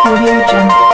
Audio Jungle.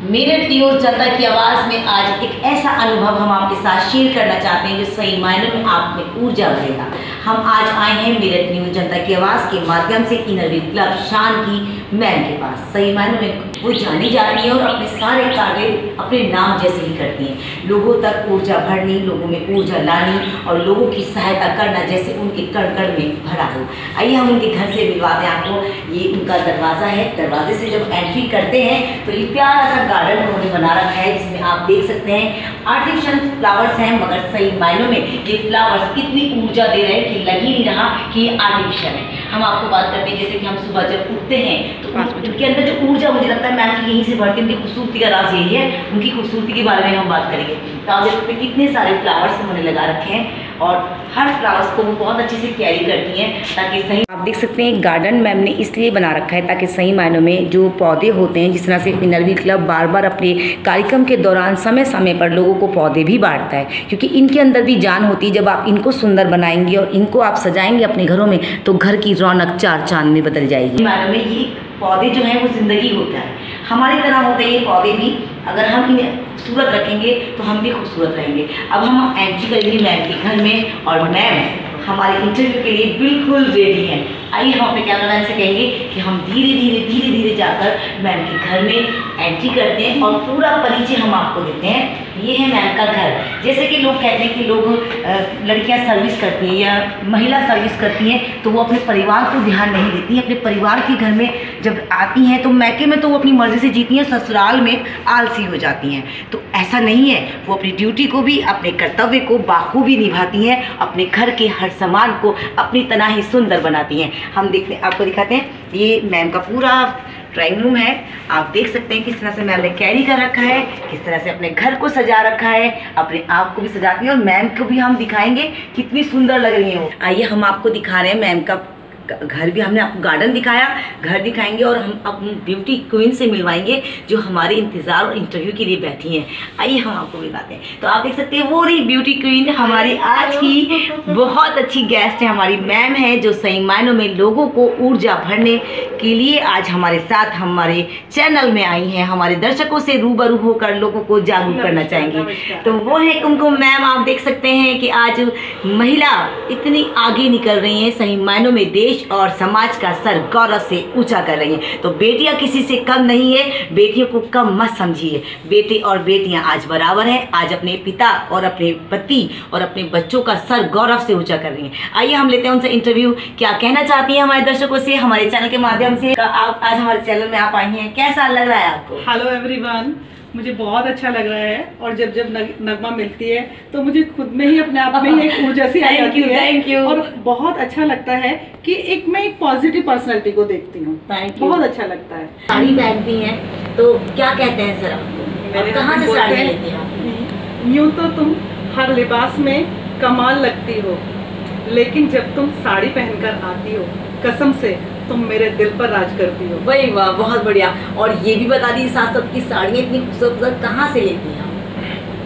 Meerut news जनता की आवाज़ में आज एक ऐसा अनुभव हम आपके साथ शेयर करना चाहते हैं जो सही मायनों में आप में ऊर्जा भरेगा। हम आज आए हैं मेरठ न्यूज़ जनता की आवाज़ के माध्यम से इनरव्हील क्लब शान की मैम के पास। सही मायनों में वो जानी जाती है और अपने सारे कार्य अपने नाम जैसे ही करती हैं। लोगों तक ऊर्जा भरनी, लोगों में ऊर्जा लानी और लोगों की सहायता करना जैसे उनके कण कण में भरा हो। आइए हम उनके घर से मिलवाते हैं आपको। ये उनका दरवाज़ा है। दरवाजे से जब एंट्री करते हैं तो ये प्यारा सा गार्डन उन्होंने बना रखा है जिसमें आप देख सकते हैं आर्टिफिशियल फ्लावर्स हैं, मगर सही मायनों में ये फ्लावर्स इतनी ऊर्जा दे रहे हैं कि लग ही नहीं रहा कि ये आर्टिफिशियल है। हम आपको बात करते हैं जैसे कि हम सुबह जब उठते हैं तो उनके अंदर जो ऊर्जा मुझे लगता है मैम की यहीं से बढ़ती है। उनकी खूबसूरती का राज यही है। उनकी खूबसूरती के बारे में हम बात करेंगे तो आप देख सकते हैं कितने सारे फ्लावर्स उन्होंने लगा रखे हैं और हर फ्लावर्स को वो बहुत अच्छे से कैरी करती हैं ताकि सही आप देख सकते हैं गार्डन मैम ने इसलिए बना रखा है ताकि सही मायनों में जो पौधे होते हैं, जिस तरह से इनरव्हील क्लब बार बार अपने कार्यक्रम के दौरान समय समय पर लोगों को पौधे भी बांटता है, क्योंकि इनके अंदर भी जान होती है। जब आप इनको सुंदर बनाएंगे और इनको आप सजाएंगे अपने घरों में तो घर की रौनक चार चांद में बदल जाएगी। मायनों में ये पौधे जो हैं वो जिंदगी होता है, हमारी तरह होते हैं ये पौधे भी। अगर हम इन्हें खूबसूरत रखेंगे तो हम भी खूबसूरत रहेंगे। अब हम एंट्री करेंगे मैम के घर में और मैम हमारे इंटरव्यू के लिए बिल्कुल रेडी है। आइए हम अपने कैमरामैन से कहेंगे कि हम धीरे धीरे जाकर मैम के घर में एंट्री करते हैं और पूरा परिचय हम आपको देते हैं। ये है मैम का घर। जैसे कि लोग कहते हैं कि लोग लड़कियां सर्विस करती हैं या महिला सर्विस करती हैं तो वो अपने परिवार को ध्यान नहीं देती हैं। अपने परिवार के घर में जब आती हैं तो मैके में तो वो अपनी मर्जी से जीती हैं, ससुराल में आलसी हो जाती हैं। तो ऐसा नहीं है, वो अपनी ड्यूटी को भी, अपने कर्तव्य को बाखूबी निभाती हैं, अपने घर के हर सामान को अपनी तरह ही सुंदर बनाती हैं। हम देखते हैं, आपको दिखाते हैं, ये मैम का पूरा ड्राइंग रूम है। आप देख सकते हैं किस तरह से मैम ने कैरी कर रखा है, किस तरह से अपने घर को सजा रखा है, अपने आप को भी सजाती है और मैम को भी हम दिखाएंगे कितनी सुंदर लग रही है वो। आइए हम आपको दिखा रहे हैं मैम का घर भी। हमने आपको गार्डन दिखाया, घर दिखाएंगे और हम अपनी ब्यूटी क्वीन से मिलवाएंगे जो हमारे इंतज़ार और इंटरव्यू के लिए बैठी हैं। आइए हम आपको मिलवाते हैं। तो आप देख सकते हैं वो रही ब्यूटी क्वीन हमारी आज की बहुत अच्छी गेस्ट है, हमारी मैम है जो सही मायनों में लोगों को ऊर्जा भरने के लिए आज हमारे साथ हमारे चैनल में आई हैं। हमारे दर्शकों से रूबरू होकर लोगों को जागरूक करना चाहेंगी। तो वो है कुमकुम मैम। आप देख सकते हैं कि आज महिला इतनी आगे निकल रही हैं, सही मायनों में देश और समाज का सर गौरव से ऊंचा कर रही हैं। तो बेटियां किसी से कम नहीं है, बेटियों को कम मत समझिए। बेटे और बेटियां आज बराबर हैं। आज अपने पिता और अपने पति और अपने बच्चों का सर गौरव से ऊंचा कर रही हैं। आइए हम लेते हैं उनसे इंटरव्यू। क्या कहना चाहती हैं हमारे दर्शकों से हमारे चैनल के माध्यम से। आप आज हमारे चैनल में आप आई हैं, कैसा लग रहा है आपको? हेलो एवरीवन, मुझे बहुत अच्छा लग रहा है और जब जब नगमा मिलती है तो मुझे खुद में ही अपने आप में ही एक ऊर्जा सी आ जाती है। Thank you. और बहुत अच्छा लगता है कि मैं एक पॉजिटिव पर्सनालिटी को देखती हूँ। बहुत अच्छा लगता है। साड़ी पहनती हैं तो क्या कहते हैं सर आपको, कहाँ से साड़ी लेती हैं? यूँ तो तुम हर लिबास में कमाल लगती हो, लेकिन जब तुम साड़ी पहनकर आती हो कसम से तुम मेरे दिल पर राज करती हो। वही वाह, बहुत बढ़िया। और ये भी बता दीजिए साथ साथ की साड़ियाँ इतनी खूबसूरत कहाँ से लेती हैं?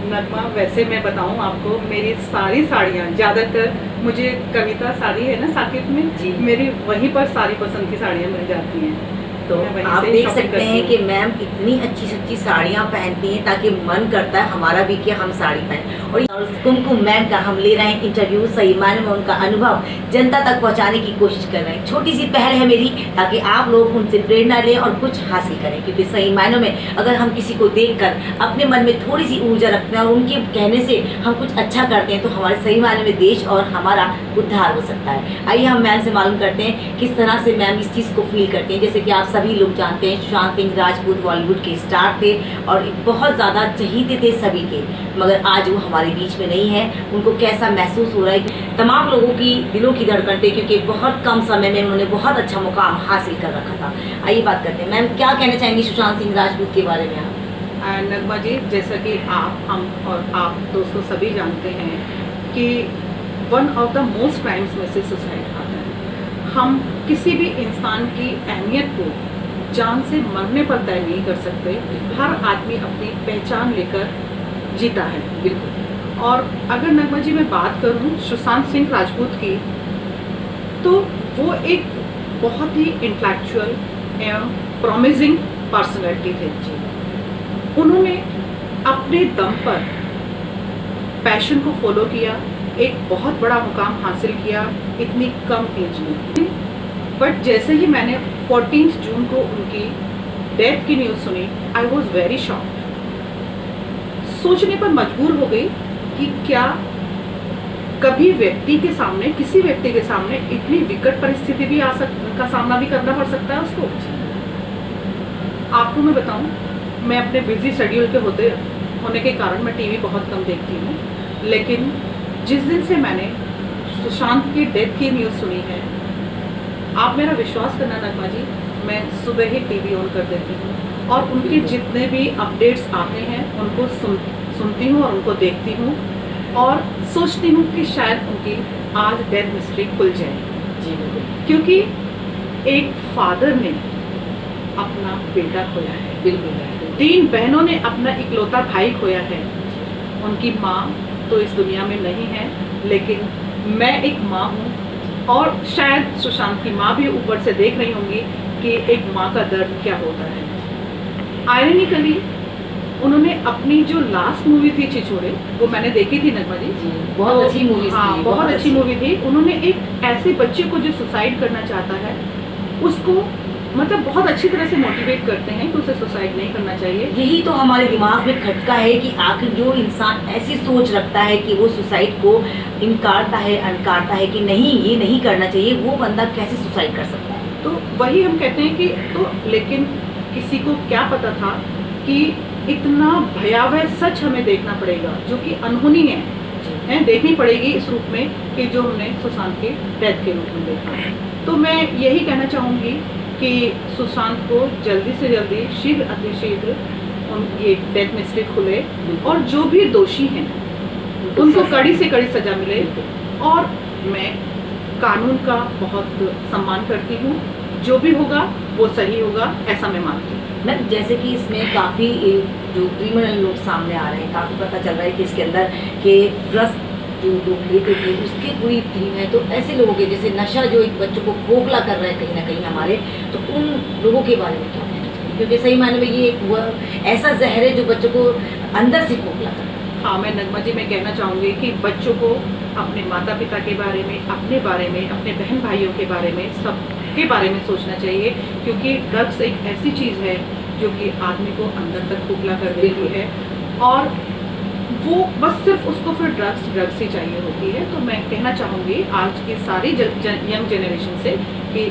नगमा, वैसे मैं बताऊं आपको, मेरी सारी साड़ियाँ ज़्यादातर मुझे कविता साड़ी है ना साकेत में जी, मेरी वहीं पर सारी पसंद की साड़ियाँ मिल जाती हैं। तो आप देख सकते हैं कि मैम इतनी अच्छी अच्छी साड़ियाँ पहनती हैं ताकि मन करता है हमारा भी कि हम साड़ी पहने। और कुमकुम मैम का हम ले रहे हैं इंटरव्यू। सही मायने में उनका अनुभव जनता तक पहुंचाने की कोशिश कर रहे हैं। छोटी सी पहल है मेरी ताकि आप लोग उनसे प्रेरणा लें और कुछ हासिल करें, क्योंकि सही मायनों में अगर हम किसी को देखकर अपने मन में थोड़ी सी ऊर्जा रखते हैं और उनके कहने से हम कुछ अच्छा करते हैं तो हमारे सही मायने में देश और हमारा उद्धार हो सकता है। आइए हम मैम से मालूम करते हैं किस तरह से मैम इस चीज़ को फील करते हैं। जैसे कि आप सभी लोग जानते हैं सुशांत सिंह राजपूत बॉलीवुड के स्टार थे और बहुत ज़्यादा चहीते थे सभी के, मगर आज वो हमारे बीच में नहीं है। उनको कैसा महसूस हो रहा है कि तमाम लोगों की दिलों की धड़कन थे, क्योंकि बहुत कम समय में उन्होंने बहुत अच्छा मुकाम हासिल कर रखा था। आइए बात करते हैं, मैम क्या कहना चाहेंगी सुशांत सिंह राजपूत के बारे में आप? नगमा जी, जैसा कि आप, हम और आप दोस्तों सभी जानते हैं कि one of the most crimes में से सुसाइड आता है। हम किसी भी इंसान की अहमियत को जान से मरने पर तय नहीं कर सकते। हर आदमी अपनी पहचान लेकर जीता है। बिल्कुल। और अगर नगमा जी मैं बात करूं सुशांत सिंह राजपूत की, तो वो एक बहुत ही इंटेलेक्चुअल एवं प्रॉमिसिंग पर्सनैलिटी थे। उन्होंने अपने दम पर पैशन को फॉलो किया, एक बहुत बड़ा मुकाम हासिल किया इतनी कम एज में। बट जैसे ही मैंने 14 जून को उनकी डेथ की न्यूज़ सुनी, आई वॉज वेरी शॉक्ड। सोचने पर मजबूर हो गई कि क्या कभी व्यक्ति के सामने, किसी व्यक्ति के सामने इतनी विकट परिस्थिति भी का सामना भी करना पड़ सकता है उसको। आपको मैं बताऊं, मैं अपने बिजी शेड्यूल के होने के कारण मैं टीवी बहुत कम देखती हूँ, लेकिन जिस दिन से मैंने सुशांत की डेथ की न्यूज़ सुनी है, आप मेरा विश्वास करना नगमा जी, मैं सुबह ही टीवी ऑन कर देती हूँ और उनके जितने भी अपडेट्स आते हैं उनको सुनती हूँ और उनको देखती हूँ और सोचती हूँ कि शायद उनकी आज डेथ मिस्ट्री खुल जाए। क्योंकि एक फादर ने अपना बेटा खोया है, बिल्कुल। 3 बहनों ने अपना इकलौता भाई खोया है। उनकी माँ तो इस दुनिया में नहीं है, लेकिन मैं एक माँ हूँ और शायद सुशांत की माँ भी ऊपर से देख रही होंगी कि एक माँ का दर्द क्या होता है। आयरनिकली उन्होंने अपनी जो लास्ट मूवी थी छिछोरे, वो मैंने देखी थी नगमा जी, बहुत अच्छी मूवी थी, बहुत अच्छी मूवी थी। उन्होंने एक ऐसे बच्चे को जो सुसाइड करना चाहता है उसको मतलब बहुत अच्छी तरह से मोटिवेट करते हैं कि उसे सुसाइड नहीं करना चाहिए। यही तो हमारे दिमाग में खटका है कि आखिर जो इंसान ऐसी सोच रखता है कि वो सुसाइड को इनकारता है कि नहीं ये नहीं करना चाहिए, वो बंदा कैसे सुसाइड कर सकता है। तो वही हम कहते हैं कि तो लेकिन किसी को क्या पता था कि इतना भयावह सच हमें देखना पड़ेगा, जो कि अनहोनी है देखनी पड़ेगी इस रूप में कि जो हमने सुशांत के डेथ के रूप में देखा। तो मैं यही कहना चाहूँगी कि सुशांत को जल्दी से जल्दी, शीघ्र अतिशीघ्र ये डेथ मिस्ट्री खुले और जो भी दोषी हैं उनको कड़ी से कड़ी सजा मिले। और मैं कानून का बहुत सम्मान करती हूँ, जो भी होगा वो सही होगा, ऐसा मैं मानती हूँ। मैम जैसे कि इसमें काफ़ी जो क्रिमिनल लोग सामने आ रहे हैं, काफ़ी पता चल रहा है कि इसके अंदर के ड्रग्स जो लोग लेते थे उसकी पूरी टीम है। तो ऐसे लोगों के जैसे नशा जो एक बच्चों को खोखला कर रहा है कहीं ना कहीं हमारे, तो उन लोगों के बारे में क्या कहना चाहिए? क्योंकि सही मायने में ये एक ऐसा जहर है जो बच्चों को अंदर से खोखला कर रहा है। हाँ, मैं नगमा जी मैं कहना चाहूँगी कि बच्चों को अपने माता पिता के बारे में, अपने बारे में, अपने बहन भाइयों के बारे में, सबके बारे में सोचना चाहिए। क्योंकि ड्रग्स एक ऐसी चीज़ है जो कि आदमी को अंदर तक खोखला कर देती है और वो बस सिर्फ उसको फिर ड्रग्स ही चाहिए होती है। तो मैं कहना चाहूँगी आज की सारी यंग जनरेशन से कि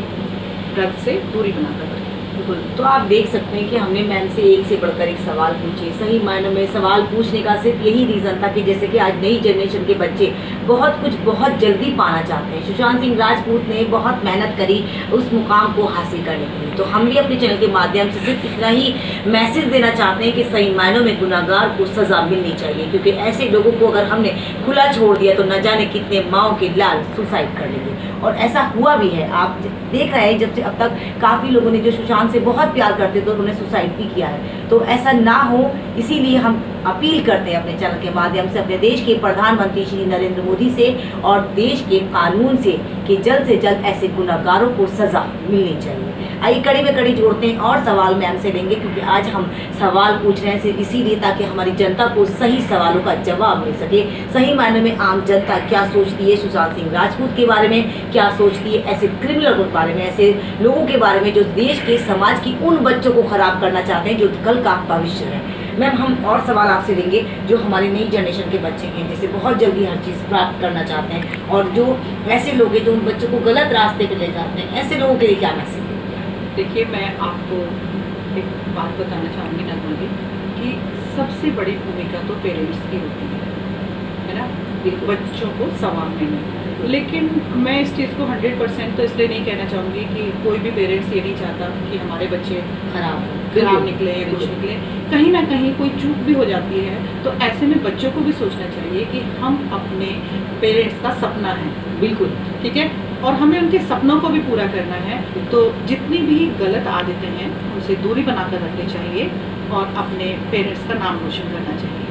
ड्रग्स से दूरी बनाकर रखें। बिल्कुल। तो आप देख सकते हैं कि हमने मैम से एक से बढ़कर एक सवाल पूछे। सही मायनों में सवाल पूछने का सिर्फ यही रीज़न था कि जैसे कि आज नई जनरेशन के बच्चे बहुत कुछ बहुत जल्दी पाना चाहते हैं। सुशांत सिंह राजपूत ने बहुत मेहनत करी उस मुकाम को हासिल करने के लिए। तो हम भी अपने चैनल के माध्यम से सिर्फ इतना ही मैसेज देना चाहते हैं कि सही मायनों में गुनाहगार को सज़ा मिलनी चाहिए, क्योंकि ऐसे लोगों को अगर हमने खुला छोड़ दिया तो न जाने कितने माओ के लाल सुसाइड कर लेंगे। और ऐसा हुआ भी है। आप देख रहे हैं जब से अब तक काफ़ी लोगों ने जो सुशांत से बहुत प्यार करते थे उन्होंने सुसाइड भी किया है। तो ऐसा ना हो, इसीलिए हम अपील करते हैं अपने चैनल के माध्यम से अपने देश के प्रधानमंत्री श्री नरेंद्र मोदी से और देश के कानून से कि जल्द से जल्द ऐसे गुनाहगारों को सज़ा मिलनी चाहिए। आइए कड़ी में कड़ी जोड़ते हैं और सवाल मैम से लेंगे, क्योंकि आज हम सवाल पूछ रहे हैं सिर्फ इसीलिए ताकि हमारी जनता को सही सवालों का जवाब मिल सके। सही मायने में आम जनता क्या सोचती है सुशांत सिंह राजपूत के बारे में, क्या सोचती है ऐसे क्रिमिनल के बारे में, ऐसे लोगों के बारे में जो देश के समाज की उन बच्चों को खराब करना चाहते हैं जो कल का भविष्य है। मैम हम और सवाल आपसे लेंगे जो हमारी नई जनरेशन के बच्चे हैं, जैसे बहुत जल्दी हर चीज़ प्राप्त करना चाहते हैं, और जो ऐसे लोग हैं जो उन बच्चों को गलत रास्ते पे ले जाते हैं, ऐसे लोगों के लिए क्या मैसेज है? देखिए, मैं आपको एक बात बताना चाहूँगी नगमा जी कि सबसे बड़ी भूमिका तो पेरेंट्स की होती है ना, बच्चों को संवारने में। लेकिन मैं इस चीज़ को 100% तो इसलिए नहीं कहना चाहूँगी कि कोई भी पेरेंट्स ये नहीं चाहता कि हमारे बच्चे खराब निकले या कुछ निकले। कहीं ना कहीं कोई चूक भी हो जाती है, तो ऐसे में बच्चों को भी सोचना चाहिए कि हम अपने पेरेंट्स का सपना है, बिल्कुल ठीक है, और हमें उनके सपनों को भी पूरा करना है। तो जितनी भी गलत आदतें हैं से दूरी बनाकर रखनी चाहिए और अपने पेरेंट्स का नाम रोशन करना चाहिए।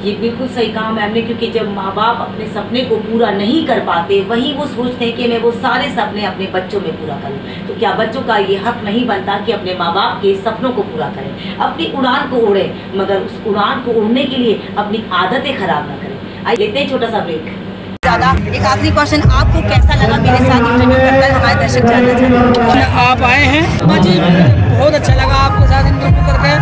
ये बिल्कुल सही कहा मैम ने, क्योंकि जब माँ बाप अपने सपने को पूरा नहीं कर पाते, वही वो सोचते हैं कि मैं वो सारे सपने अपने बच्चों में पूरा करूं। तो क्या बच्चों का ये हक नहीं बनता कि अपने माँ बाप के सपनों को पूरा करें, अपनी उड़ान को उड़े, मगर उस उड़ान को उड़ने के लिए अपनी आदतें खराब ना करें। आइए लेते हैं छोटा सा ब्रेक। ज़्यादा एक आखिरी क्वेश्चन, आपको कैसा लगा मेरे साथ इंटरव्यू करकर? हमारे दर्शक जानना चाहते हैं। आप आए हैं जी, बहुत अच्छा लगा आपके साथ इंटरव्यू करके।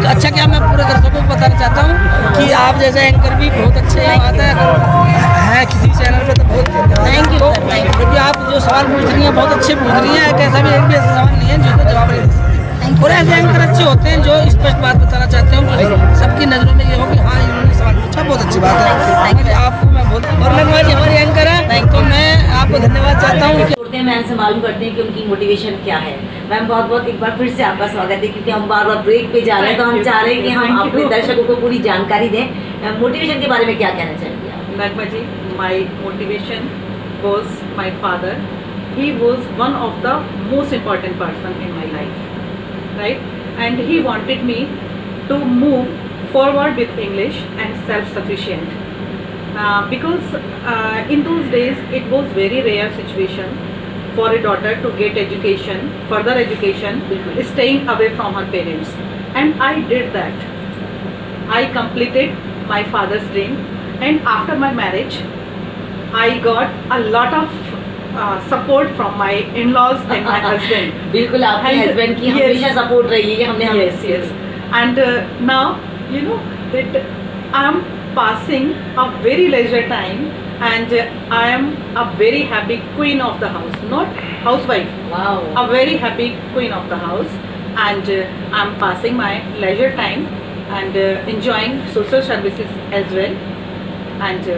अच्छा क्या, मैं पूरे दर्शकों को बताना चाहता हूँ कि आप जैसे एंकर भी बहुत अच्छे बात है किसी चैनल पे, तो बहुत thank you sir, thank you. क्योंकि आप जो सवाल पूछ रही हैं बहुत अच्छे पूछ रही हैं। कैसा भी एक भी ऐसा सवाल नहीं है जिसको जवाब नहीं दे सकते, और ऐसे एंकर अच्छे होते हैं जो स्पष्ट बात बताना चाहते हैं। सबकी नज़रों में ये हो कि हाँ इन्होंने सवाल पूछा, बहुत अच्छी बात है। आपको मैं बहुत, और नगमा जी हमारी एंकर है, तो मैं आपको धन्यवाद चाहता हूँ। छोड़ते हैं मैम से मालूम करते हैं कि उनकी मोटिवेशन क्या है। मैम बहुत बहुत एक बार फिर से आपका स्वागत है, क्योंकि हम बार बार ब्रेक पे जा रहे हैं, तो हम चाह रहे हैं कि हम अपने दर्शकों को पूरी जानकारी दें। मोटिवेशन के बारे में क्या कहना चाहेंगे आप? Nagma ji, my motivation was my father. He was one of the most important person in my life, right? And he wanted me to move forward with English and self-sufficient. Because in those days it was very rare situation for a daughter to get education, further education, staying away from her parents. And I did that. I completed my father's dream. And after my marriage, I got a lot of support from my in-laws and my husband. बिल्कुल आपके And husband की yes. हमेशा support रही है, ये हमने Yes, yes. And now, you know, that I am passing a very leisure time, and I am a very happy queen of the house, not housewife, wow, a very happy queen of the house, and I am passing my leisure time and enjoying social services as well. And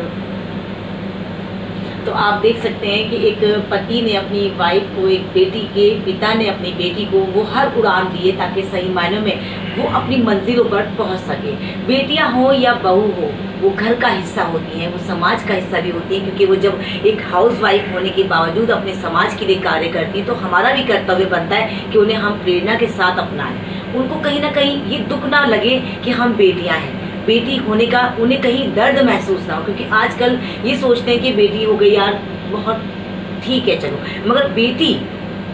तो आप देख सकते हैं कि एक पति ने अपनी वाइफ को, एक बेटी के पिता ने अपनी बेटी को वो हर उड़ान दिए ताकि सही मायनों में वो अपनी मंजिलों पर पहुंच सके। बेटियां हो या बहू हो, वो घर का हिस्सा होती हैं, वो समाज का हिस्सा भी होती हैं, क्योंकि वो जब एक हाउस वाइफ होने के बावजूद अपने समाज के लिए कार्य करती हैं, तो हमारा भी कर्तव्य बनता है कि उन्हें हम प्रेरणा के साथ अपनाएं। उनको कहीं ना कहीं ये दुख ना लगे कि हम बेटियाँ हैं, बेटी होने का उन्हें कहीं दर्द महसूस ना हो, क्योंकि आजकल ये सोचते हैं कि बेटी हो गई यार बहुत ठीक है चलो, मगर बेटी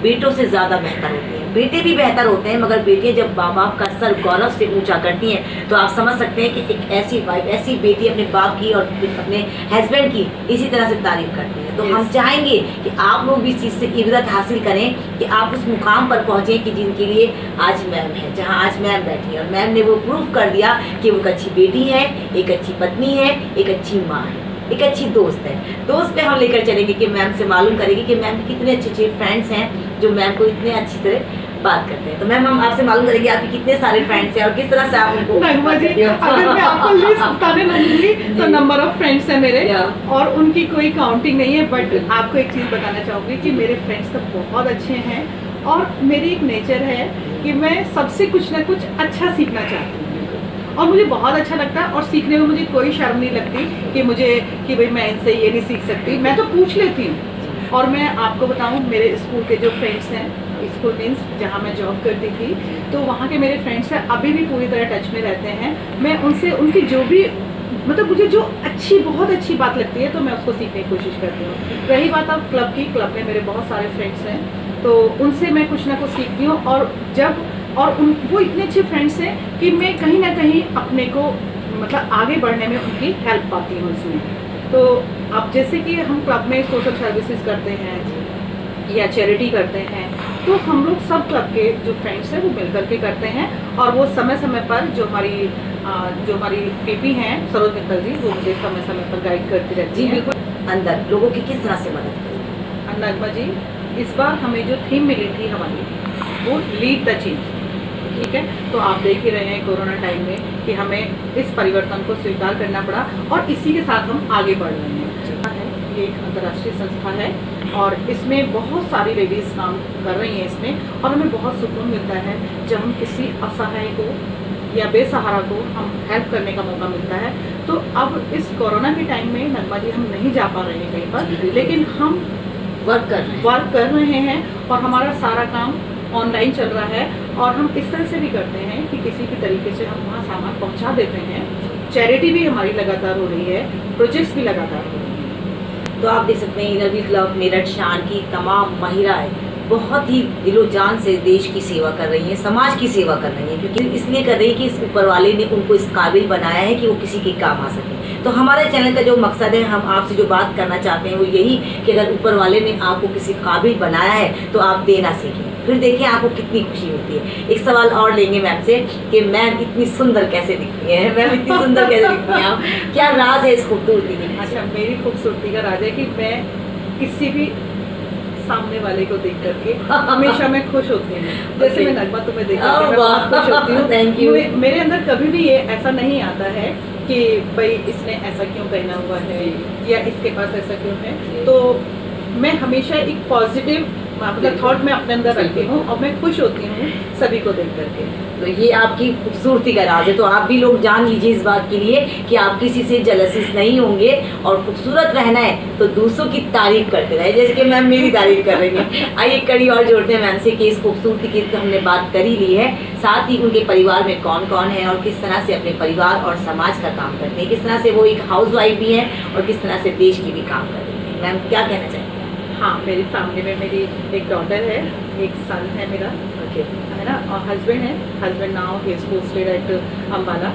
बेटों से ज़्यादा बेहतर होती है। बेटे भी बेहतर होते हैं, मगर बेटियां जब माँ बाप का सर गौरव से ऊंचा करती हैं, तो आप समझ सकते हैं कि एक ऐसी वाइफ, ऐसी बेटी अपने बाप की और अपने हस्बैंड की इसी तरह से तारीफ करती है। तो हम चाहेंगे कि आप लोग भी इस चीज़ से इबरत हासिल करें कि आप उस मुकाम पर पहुँचें कि जिनके लिए आज मैम है, जहाँ आज मैम बैठी है, और मैम ने वो प्रूव कर दिया कि वो एक अच्छी बेटी है, एक अच्छी पत्नी है, एक अच्छी माँ है, एक अच्छी दोस्त है। दोस्त पे हम लेकर चलेंगे कि मैम से मालूम करेंगे कि मैम के कितने अच्छे अच्छे फ्रेंड्स हैं जो मैम को इतने अच्छी तरह बात करते हैं। तो मैम हम आपसे मालूम करेंगे आपके कितने सारे फ्रेंड्स हैं और किस तरह से आप उनको नगमा जी, अगर मैं आपको लिस्ट बताने लगूंगी तो नंबर ऑफ फ्रेंड्स हैं मेरे, और उनकी कोई काउंटिंग नहीं है। बट आपको एक चीज़ बताना चाहूँगी कि मेरे फ्रेंड्स तो बहुत अच्छे हैं, और मेरी एक नेचर है कि मैं सबसे कुछ ना कुछ अच्छा सीखना चाहती हूँ, और मुझे बहुत अच्छा लगता है, और सीखने में मुझे कोई शर्म नहीं लगती कि भाई मैं इनसे ये नहीं सीख सकती, मैं तो पूछ लेती हूँ। और मैं आपको बताऊँ, मेरे स्कूल के जो फ्रेंड्स हैं, स्कूल मीन्स जहाँ मैं जॉब करती थी, तो वहाँ के मेरे फ्रेंड्स हैं, अभी भी पूरी तरह टच में रहते हैं। मैं उनसे उनकी जो भी मतलब मुझे जो बहुत अच्छी बात लगती है, तो मैं उसको सीखने की कोशिश करती हूँ। रही बात अब क्लब की, क्लब में मेरे बहुत सारे फ्रेंड्स हैं, तो उनसे मैं कुछ ना कुछ सीखती हूँ, और वो इतने अच्छे फ्रेंड्स हैं कि मैं कहीं ना कहीं अपने को मतलब आगे बढ़ने में उनकी हेल्प पाती हूँ उसमें। तो अब जैसे कि हम क्लब में सोशल सर्विसेज करते हैं या चैरिटी करते हैं, तो हम लोग सब क्लब के जो फ्रेंड्स हैं वो मिल करके करते हैं, और वो समय समय पर जो हमारी पीपी हैं सरोज मित्तल जी, वो मुझे समय समय पर गाइड करती रहती हैं। बिल्कुल अंदर लोगों की किस तरह से मदद करें? नगमा जी, इस बार हमें जो थीम मिली थी हमारी, वो लीड द चेंज, ठीक है। तो आप देख ही रहे हैं कोरोना टाइम में कि हमें इस परिवर्तन को स्वीकार करना पड़ा, और इसी के साथ हम आगे बढ़ रहे हैं। ये एक अंतर्राष्ट्रीय संस्था है, और इसमें बहुत सारी लेडीज़ काम कर रही हैं इसमें, और हमें बहुत सुकून मिलता है जब हम किसी असहाय को या बेसहारा को हम हेल्प करने का मौका मिलता है। तो अब इस कोरोना के टाइम में नगमा जी हम नहीं जा पा रहे हैं कहीं पर, लेकिन हम वर्क कर रहे हैं, और हमारा सारा काम ऑनलाइन चल रहा है, और हम इस तरह से भी करते हैं कि किसी भी तरीके से हम वहाँ सामान पहुँचा देते हैं। चैरिटी भी हमारी लगातार हो रही है, प्रोजेक्ट्स भी लगातार हो रहे हैं। तो आप देख सकते हैं इनरव्यू क्लब मेरठ शान की तमाम महिलाएं बहुत ही दिलो जान से देश की सेवा कर रही हैं, समाज की सेवा कर रही हैं, क्योंकि इसलिए कर रही है कि इस ऊपर वाले ने उनको इस काबिल बनाया है कि वो किसी के काम आ सके। तो हमारे चैनल का जो मकसद है, हम आपसे जो बात करना चाहते हैं वो यही कि अगर ऊपर वाले ने आपको किसी काबिल बनाया है तो आप देना सीखें, फिर देखें आपको कितनी खुशी मिलती है। एक सवाल और लेंगे मैम से कि मैम इतनी सुंदर कैसे दिखती है, मैम इतनी सुंदर कैसे दिखती हैं आप, क्या राज है इस खूबसूरती की? अच्छा, मेरी खूबसूरती का राज है कि मैं किसी भी सामने वाले को देख करके हमेशा मैं खुश होती हूँ। जैसे मैं नगमा तुम्हें देख करके मैं बहुत खुश होती हूँ। Thank you. मेरे अंदर कभी भी ये ऐसा नहीं आता है कि भाई इसने ऐसा क्यों पहना हुआ है या इसके पास ऐसा क्यों है। तो मैं हमेशा एक पॉजिटिव मतलब थॉट में अपने अंदर रखती हूँ और मैं खुश होती हूँ सभी को देख करके। तो ये आपकी खूबसूरती का राज है। तो आप भी लोग जान लीजिए इस बात के लिए कि आप किसी से जलसिस नहीं होंगे, और खूबसूरत रहना है तो दूसरों की तारीफ करते रहे, जैसे कि मैम मेरी तारीफ कर रही हैं। आइए कड़ी और जोड़ते हैं मैम से कि इस खूबसूरती की तो हमने बात कर ही ली है, साथ ही उनके परिवार में कौन कौन है और किस तरह से अपने परिवार और समाज का काम करते हैं, किस तरह से वो एक हाउस वाइफ भी है और किस तरह से देश की भी काम कर रही है। मैम क्या कहना चाहिए? हाँ, मेरी फैमिली में मेरी एक डॉटर है, एक सन है मेरा, है ना, और हस्बैंड है। Husband now he is posted at Ambala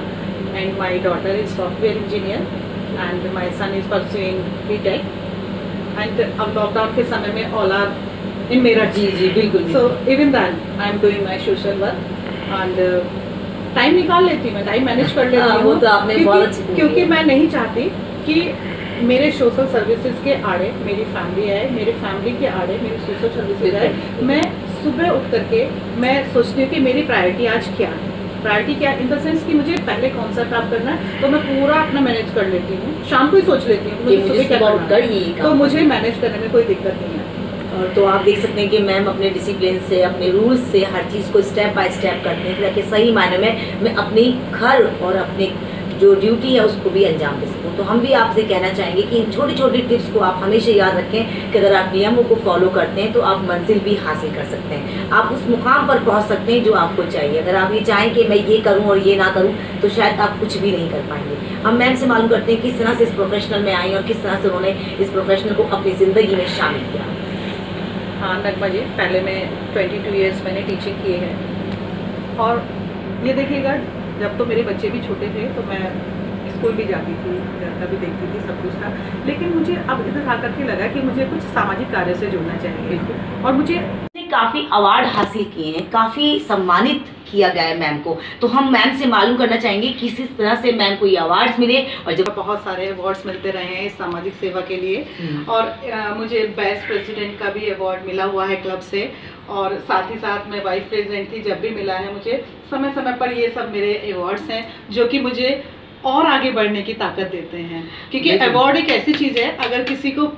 and my daughter is software engineer and my son is pursuing BTech. And अब लॉकडाउन के समय में ऑल आर इन मेरठ। जी बिल्कुल। So even that I am doing my social work and time निकाल लेती हूँ, मैं टाइम मैनेज कर लेती हूँ। वो तो आपने बहुत अच्छी क्योंकि मैं नहीं चाहती कि मेरे सोशल सर्विसेज के आड़े मेरी फैमिली है, मेरी फैमिली के आड़े मेरी सोशल सर्विसेज है। मैं सुबह उठ करके मैं सोचती हूँ कि मेरी प्रायोरिटी आज क्या है। प्रायोरिटी क्या इन द सेंस कि मुझे पहले कौन सा काम करना है, तो मैं पूरा अपना मैनेज कर लेती हूँ। शाम को ही सोच लेती हूँ मुझे सुबह क्या करना है, तो मुझे मैनेज करने में कोई दिक्कत नहीं है। और तो आप देख सकते हैं कि मैम अपने डिसिप्लिन से, अपने रूल्स से हर चीज़ को स्टेप बाय स्टेप करते हैं ताकि सही मायने में मैं अपनी घर और अपने जो ड्यूटी है उसको भी अंजाम दे सकूँ। तो हम भी आपसे कहना चाहेंगे कि इन छोटी छोटी टिप्स को आप हमेशा याद रखें कि अगर आप नियमों को फॉलो करते हैं तो आप मंजिल भी हासिल कर सकते हैं, आप उस मुकाम पर पहुंच सकते हैं जो आपको चाहिए। अगर आप ये चाहें कि मैं ये करूं और ये ना करूं तो शायद आप कुछ भी नहीं कर पाएंगे। हम मैम से मालूम करते हैं किस तरह से इस प्रोफेशनल में आई और किस तरह से उन्होंने इस प्रोफेशनल को अपनी ज़िंदगी में शामिल किया। हाँ नगमा जी, पहले मैं 22 ईयर्स मैंने टीचिंग किए हैं, और ये देखिएगा जब तो मेरे बच्चे भी छोटे थे तो मैं स्कूल भी जाती थी, घर का भी देखती थी, सब कुछ था। लेकिन मुझे अब इधर आकर के लगा कि मुझे कुछ सामाजिक कार्य से जुड़ना चाहिए, और मुझे काफ़ी अवार्ड हासिल किए हैं, काफ़ी सम्मानित किया गया है मैम को। तो हम मैम से मालूम करना चाहेंगे किस तरह से मैम को ये अवार्ड्स मिले, और जब बहुत सारे अवार्ड्स मिलते रहे हैं इस सामाजिक सेवा के लिए। और मुझे बेस्ट प्रेसिडेंट का भी अवार्ड मिला हुआ है क्लब से, और साथ ही साथ मैं वाइस प्रेसिडेंट थी जब भी मिला है मुझे। समय समय पर ये सब मेरे अवार्ड्स हैं जो कि मुझे और आगे बढ़ने की ताकत देते हैं, क्योंकि अवार्ड एक ऐसी चीज़ है अगर किसी को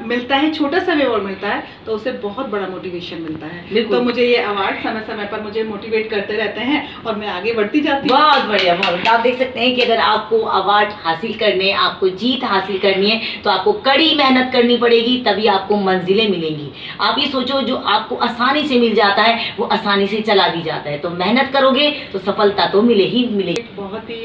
मिलता है, छोटा सा भी अवार्ड मिलता है तो उसे बहुत बड़ा मोटिवेशन मिलता है। तो मुझे ये अवार्ड समय समय पर मुझे मोटिवेट करते रहते हैं और मैं आगे बढ़ती जाती हूँ। बहुत बढ़िया, बहुत। आप देख सकते हैं कि अगर आपको अवार्ड हासिल करने, आपको जीत हासिल करनी है तो आपको कड़ी मेहनत करनी पड़ेगी, तभी आपको मंजिलें मिलेंगी। आप ये सोचो जो आपको आसानी से मिल जाता है वो आसानी से चला भी जाता है, तो मेहनत करोगे तो सफलता तो मिले ही मिलेगी। बहुत ही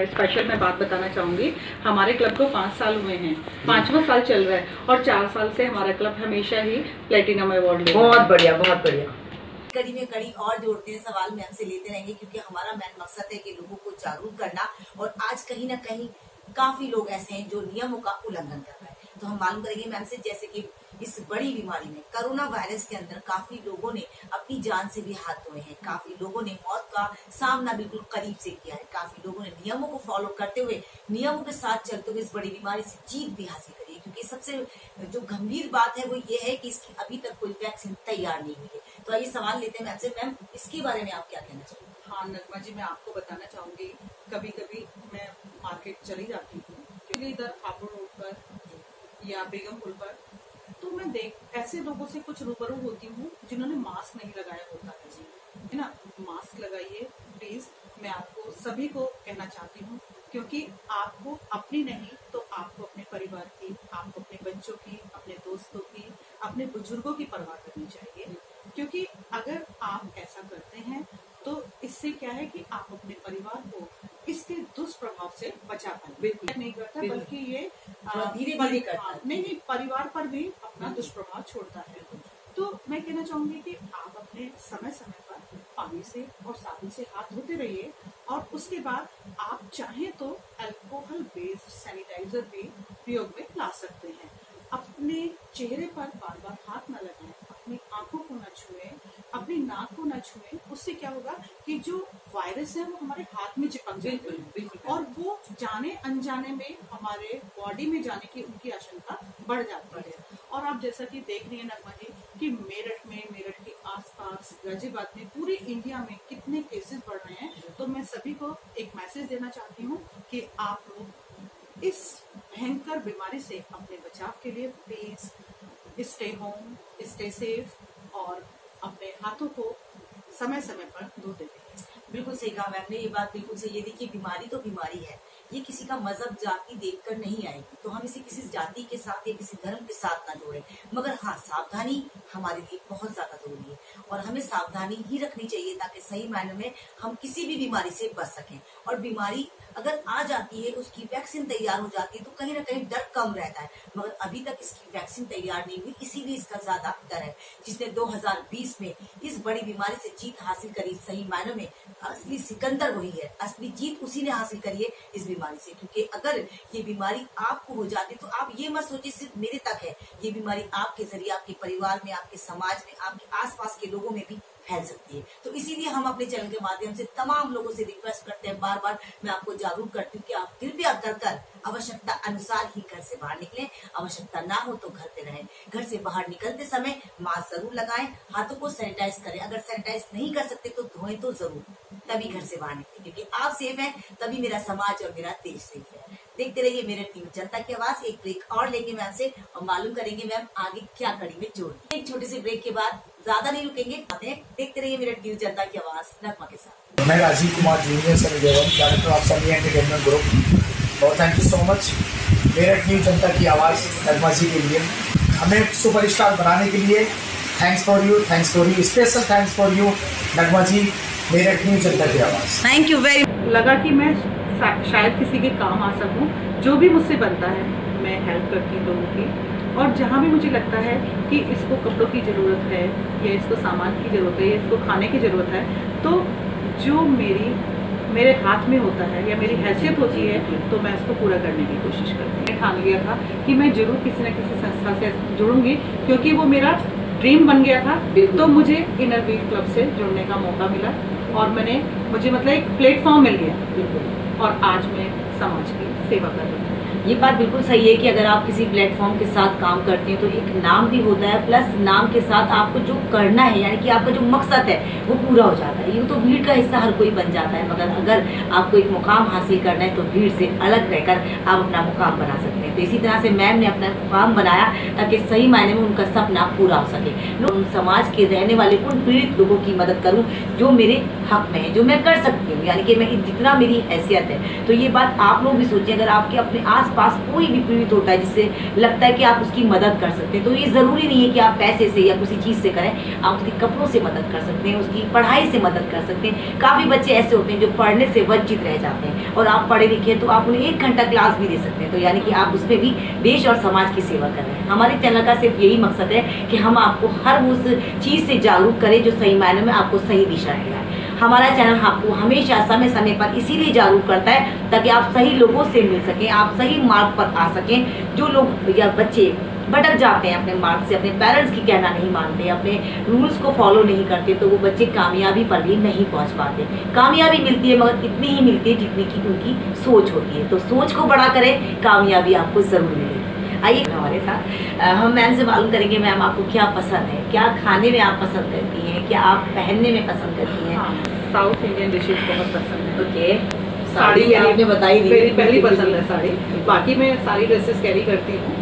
स्पेशल मैं बात बताना चाहूँगी। हमारे क्लब को 5 साल हुए हैं, 5वां साल चल रहा है, और 4 साल से हमारा क्लब हमेशा ही प्लेटिनम अवार्ड ले रहा है। बहुत बढ़िया, बहुत बढ़िया। कड़ी में कड़ी और जोड़ते हैं, सवाल मैम से लेते रहेंगे क्योंकि हमारा मेन मकसद है कि लोगों को जागरूक करना, और आज कहीं ना कहीं काफी लोग ऐसे हैं जो नियमों का उल्लंघन कर रहे हैं। तो हम मालूम करेंगे मैम से, जैसे कि इस बड़ी बीमारी में कोरोना वायरस के अंदर काफी लोगों ने अपनी जान से भी हाथ धोए हैं, काफी लोगों ने मौत का सामना बिल्कुल करीब से किया है, काफी लोगों ने नियमों को फॉलो करते हुए, नियमों के साथ चलते हुए इस बड़ी बीमारी से जीत भी हासिल करी है। क्योंकि सबसे जो गंभीर बात है वो ये है कि इसकी अभी तक कोई वैक्सीन तैयार नहीं हुई है। तो आइए सवाल लेते हैं मैम से। मैम, इसके बारे में आप क्या कहना चाहिए? हाँ नगमा जी, मैं आपको बताना चाहूंगी, कभी कभी मैं मार्केट चली जाती हूँ, क्योंकि इधर हापुड़ रोड पर या बेगमपुर पर, तो मैं ऐसे लोगों से कुछ रूबरू होती हूँ जिन्होंने मास्क नहीं लगाया होता है जी, है ना। मास्क लगाइए प्लीज, मैं आपको सभी को कहना चाहती हूँ, क्योंकि आपको अपनी नहीं तो आपको अपने परिवार की, आपको अपने बच्चों की, अपने दोस्तों की, अपने बुजुर्गों की परवाह करनी चाहिए। क्योंकि अगर आप ऐसा करते हैं तो इससे क्या है कि आप अपने परिवार को इसके दुष्प्रभाव से बचा पाए। बिल्कुल नहीं करता, बिल्कुल। बल्कि ये धीरे-धीरे करता है। नहीं, परिवार पर भी अपना दुष्प्रभाव छोड़ता है। तो मैं कहना चाहूंगी कि आप अपने समय समय पर पानी से और साबुन से हाथ धोते रहिए, और उसके बाद आप चाहें तो अल्कोहल बेस्ड सैनिटाइजर भी प्रयोग में ला सकते हैं। अपने चेहरे पर बार बार हाथ न लगाएं, अपनी आंखों को न छुएं, अपनी नाक को न छुएं। उससे क्या होगा कि जो वायरस है वो हमारे हाथ में चिपक जाते हैं, बिल्कुल। और वो जाने अनजाने में हमारे बॉडी में जाने की उनकी आशंका बढ़ जाती है। और आप जैसा कि देख रही है नगमा जी कि मेरठ के आसपास, गाजियाबाद में, पूरी इंडिया में कितने केसेस बढ़ रहे हैं। तो मैं सभी को एक मैसेज देना चाहती हूँ कि आप लोग इस भयंकर बीमारी से अपने बचाव के लिए please stay home, stay safe, और अपने हाथों को समय समय पर धोते रहिए। बिल्कुल सही कहा मैम ने, ये बात बिल्कुल सही है। देखिए, बीमारी तो बीमारी है, ये किसी का मजहब जाति देखकर नहीं आएगी, तो हम इसे किसी जाति के साथ या किसी धर्म के साथ ना जोड़ें। मगर हाँ, सावधानी हमारे लिए बहुत ज्यादा जरूरी है, और हमें सावधानी ही रखनी चाहिए ताकि सही मायने में हम किसी भी बीमारी से बच सकें। और बीमारी अगर आ जाती है, उसकी वैक्सीन तैयार हो जाती है, तो कहीं ना कहीं डर कम रहता है। मगर अभी तक इसकी वैक्सीन तैयार नहीं हुई, इसीलिए इसका ज्यादा डर है। जिसने 2020 में इस बड़ी बीमारी से जीत हासिल करी, सही मायनों में असली सिकंदर वही है, असली जीत उसी ने हासिल करी है इस बीमारी से। क्योंकि अगर ये बीमारी आपको हो जाती तो आप ये मत सोचिए सिर्फ मेरे तक है, ये बीमारी आपके जरिए आपके परिवार में, आपके समाज में, आपके आसपास के लोगों में भी फैल सकती है। तो इसीलिए हम अपने चैनल के माध्यम से तमाम लोगों से रिक्वेस्ट करते हैं, बार बार मैं आपको जागरूक करती हूँ कि आप कृपया कर आवश्यकता अनुसार ही घर से बाहर निकलें। आवश्यकता ना हो तो घर पे रहें। घर से बाहर निकलते समय मास्क जरूर लगाएं, हाथों को सैनिटाइज करें। अगर सैनिटाइज नहीं कर सकते तो धोएं तो जरूर, तभी घर से बाहर निकलें। क्योंकि आप सेफ हैं तभी मेरा समाज और मेरा देश सेफ है। देखते रहिए मेरठ न्यूज जनता की आवाज। एक ब्रेक और लेंगे मैम से और मालूम करेंगे मैम आगे क्या कड़ी में जोड़। एक छोटे से ब्रेक के बाद ज्यादा नहीं रुकेंगे, देखते रहिए मेरठ न्यूज जनता की आवाज नगमा के साथ। मैं Rajiv Kumar junior Sunny Deol, director of Sunny entertainment group, और thank you so much Meerut news जनता की आवाज नगमा जी के लिए, हमें सुपरस्टार बनाने के लिए। Thanks for you, special thanks for you Nagma ji, Meerut news जनता की आवाज। Thank you very. लगा कि मैं शायद किसी के काम आ सकूं, जो भी मुझसे बनता है मैं हेल्प करती हूँ लोगों की। और जहाँ भी मुझे लगता है कि इसको कपड़ों की ज़रूरत है, या इसको सामान की ज़रूरत है, या इसको खाने की ज़रूरत है, तो जो मेरे हाथ में होता है या मेरी हैसियत होती है, तो मैं इसको पूरा करने की कोशिश करती हूँ। मैं ठान लिया था कि मैं जरूर किसी न किसी संस्था से जुड़ूंगी, क्योंकि वो मेरा ड्रीम बन गया था। तो मुझे इनर व्हील क्लब से जुड़ने का मौका मिला, और मुझे मतलब एक प्लेटफॉर्म मिल गया, और आज मैं समाज की सेवा कर रही हूँ। ये बात बिल्कुल सही है कि अगर आप किसी प्लेटफॉर्म के साथ काम करते हैं तो एक नाम भी होता है, प्लस नाम के साथ आपको जो करना है, यानी कि आपका जो मकसद है वो पूरा हो जाता है। ये तो भीड़ का हिस्सा हर कोई बन जाता है, मगर अगर आपको एक मुकाम हासिल करना है तो भीड़ से अलग रहकर आप अपना मुकाम बना सकते हैं। तो इसी तरह से मैम ने अपना मुकाम बनाया ताकि सही मायने में उनका सपना पूरा हो सके। उन समाज के रहने वाले उन पीड़ित लोगों की मदद करूँ जो मेरे हक में है, जो मैं कर सकती हूँ, यानी कि मैं जितना मेरी हैसियत है। तो ये बात आप लोग भी सोचिए, अगर आपके अपने आसपास कोई भी पीड़ित होता है जिससे लगता है कि आप उसकी मदद कर सकते हैं, तो ये ज़रूरी नहीं है कि आप पैसे से या किसी चीज़ से करें। आप उसके कपड़ों से मदद कर सकते हैं, उसकी पढ़ाई से मदद कर सकते हैं। काफ़ी बच्चे ऐसे होते हैं जो पढ़ने से वंचित रह जाते हैं, और आप पढ़े लिखे तो आप उन्हें 1 घंटा क्लास भी दे सकते हैं। तो यानी कि आप उसमें भी देश और समाज की सेवा कर रहे हैं। हमारे चैनल का सिर्फ यही मकसद है कि हम आपको हर उस चीज़ से जागरूक करें जो सही मायने में आपको सही दिशा दिलाए। हमारा चैनल आपको हमेशा समय समय पर इसीलिए जागरूक करता है ताकि आप सही लोगों से मिल सकें, आप सही मार्ग पर आ सकें। जो लोग या बच्चे भटक जाते हैं अपने मार्ग से, अपने पेरेंट्स की कहना नहीं मानते, अपने रूल्स को फॉलो नहीं करते, तो वो बच्चे कामयाबी पर भी नहीं पहुंच पाते। कामयाबी मिलती है मगर इतनी ही मिलती है जितनी की उनकी सोच होती है। तो सोच को बड़ा करें, कामयाबी आपको ज़रूर मिलेगी। आइए हमारे साथ हम मैम से मालूम करेंगे मैम आपको क्या पसंद है, क्या खाने में आप पसंद करती हैं, क्या आप पहनने में पसंद करती हैं? साउथ इंडियन डिशेज बहुत पसंद है। ओके, साड़ी आपने बताई दी, मेरी पहली पसंद है साड़ी। बाकी मैं सारी ड्रेसेस कैरी करती हूँ,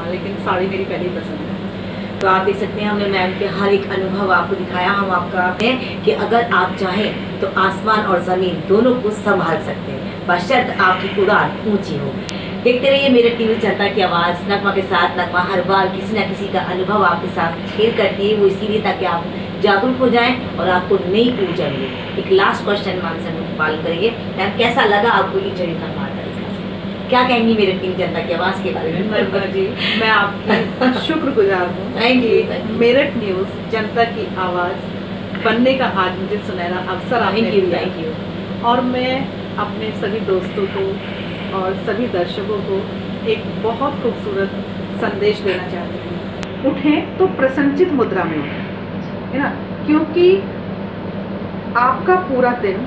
लेकिन साड़ी मेरी पहली पसंद है। तो आप देख सकते हैं हमने मैम के हर एक अनुभव आपको दिखाया। हम आपका है कि अगर आप चाहें तो आसमान और ज़मीन दोनों को संभाल सकते हैं, बशर्ते आपकी उड़ान ऊंची हो। देखते रहिए मेरठ न्यूज जनता की आवाज़ नगमा के साथ। नगमा हर बार किसी न किसी का अनुभव आपके साथ शेयर करती है, वो इसीलिए ताकि आप जागरूक हो जाएं और आपको नई ऊर्जा मिले। एक लास्ट क्वेश्चन मैम से हम पालन करेंगे। मैम, कैसा लगा आपको इंटरव्यू का हमारा? क्या कहेंगी मेरठ न्यूज़ जनता की आवाज़ के बारे में? जी, मैं आपकी शुक्रगुजार हूँ। Thank you. मेरठ न्यूज़ जनता की आवाज़ बनने का आज मुझे सुनहरा अवसर आपने दिया। Thank you. और मैं अपने सभी दोस्तों को और सभी दर्शकों को एक बहुत खूबसूरत संदेश देना चाहती हूँ। उठें तो प्रसन्नचित मुद्रा में उठें, है ना, क्योंकि आपका पूरा दिन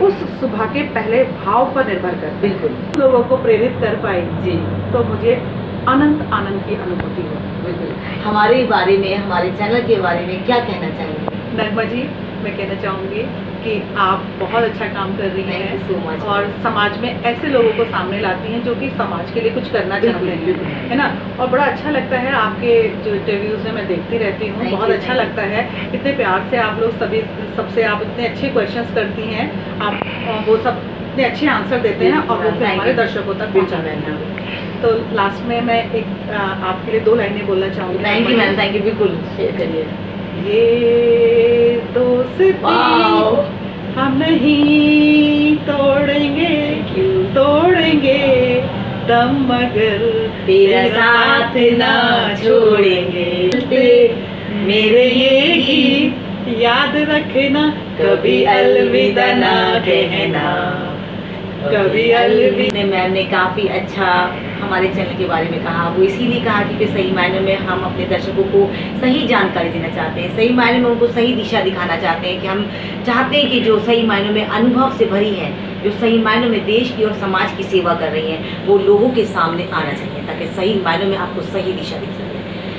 उस सुबह के पहले भाव पर निर्भर करता है। बिल्कुल। लोगों को प्रेरित कर पाई जी, तो मुझे अनंत आनंद की अनुभूति हो। बिल्कुल। हमारे बारे में, हमारे चैनल के बारे में क्या कहना चाहेंगे? नगमा जी, मैं कहना चाहूँगी कि आप बहुत अच्छा काम कर रही Thank you so हैं much. और समाज में ऐसे लोगों को सामने लाती हैं जो कि समाज के लिए कुछ करना बिल्कुल, चाहते बिल्कुल। हैं, है ना। और बड़ा अच्छा लगता है आपके जो इंटरव्यूज़ हैं, मैं देखती रहती हूँ, Thank बहुत you, अच्छा thank you. लगता है। इतने प्यार से आप लोग सबसे आप इतने अच्छे क्वेश्चंस करती हैं, आप वो सब इतने अच्छे आंसर देते हैं और वो फिर Thank हमारे you. दर्शकों तक पहुँचाते हैं। तो लास्ट में मैं एक आपके लिए 2 लाइनें बोलना चाहूँगी। Thank you ma'am, thank you. बिल्कुल शेयर करिए। ये दोस्ती वाओ, हम नहीं तोड़ेंगे, तोड़ेंगे दम मगर तेरा साथ ना छोड़ेंगे। मेरे ये गीत याद रखना, कभी अलविदा ना कहना, कभी अलविदा। मैम ने काफ़ी अच्छा हमारे चैनल के बारे में कहा। वो इसीलिए कहा क्योंकि सही मायने में हम अपने दर्शकों को सही जानकारी देना चाहते हैं, सही मायने में उनको सही दिशा दिखाना चाहते हैं कि हम चाहते हैं कि जो सही मायनों में अनुभव से भरी है, जो सही मायनों में देश की और समाज की सेवा कर रही हैं, वो लोगों के सामने आना चाहिए ताकि सही मायनों में आपको सही दिशा दिख सके।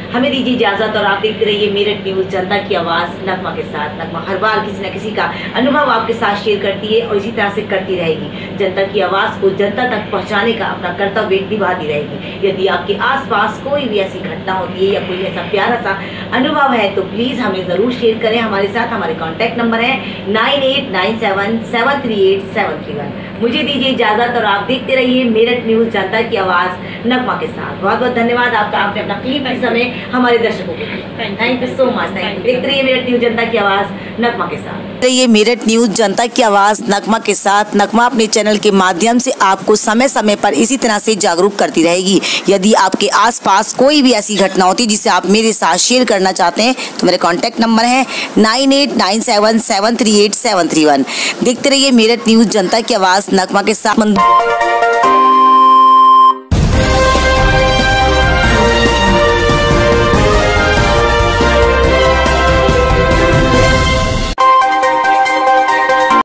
हमें दीजिए इजाज़त और आप देखते रहिए मेरठ न्यूज़ जनता की आवाज़ नगमा के साथ। नगमा हर बार किसी न किसी का अनुभव आपके साथ शेयर करती है और इसी तरह से करती रहेगी। जनता की आवाज़ को जनता तक पहुंचाने का अपना कर्तव्य निभाती रहेगी। यदि आपके आसपास कोई भी ऐसी घटना होती है या कोई ऐसा प्यारा सा अनुभव है तो प्लीज़ हमें ज़रूर शेयर करें हमारे साथ। हमारे कॉन्टैक्ट नंबर है 9897738731। मुझे दीजिए इजाज़त और आप देखते रहिए मेरठ न्यूज़ जनता की आवाज़ नगमा के साथ। बहुत बहुत धन्यवाद आपका, आपने अपना कीमती समय हमारे दर्शकों को दिया। Thank you so much. Thank you. देखते रहिए मेरठ न्यूज़ जनता की आवाज़ नगमा के साथ। ये मेरठ न्यूज़ जनता की आवाज़ नगमा के साथ। नगमा अपने चैनल के माध्यम से आपको समय समय पर इसी तरह से जागरूक करती रहेगी। यदि आपके आसपास कोई भी ऐसी घटना होती है जिसे आप मेरे साथ शेयर करना चाहते हैं तो मेरे कॉन्टैक्ट नंबर है 9897738731। देखते रहिए मेरठ न्यूज़ जनता की आवाज़ नगमा के साथ।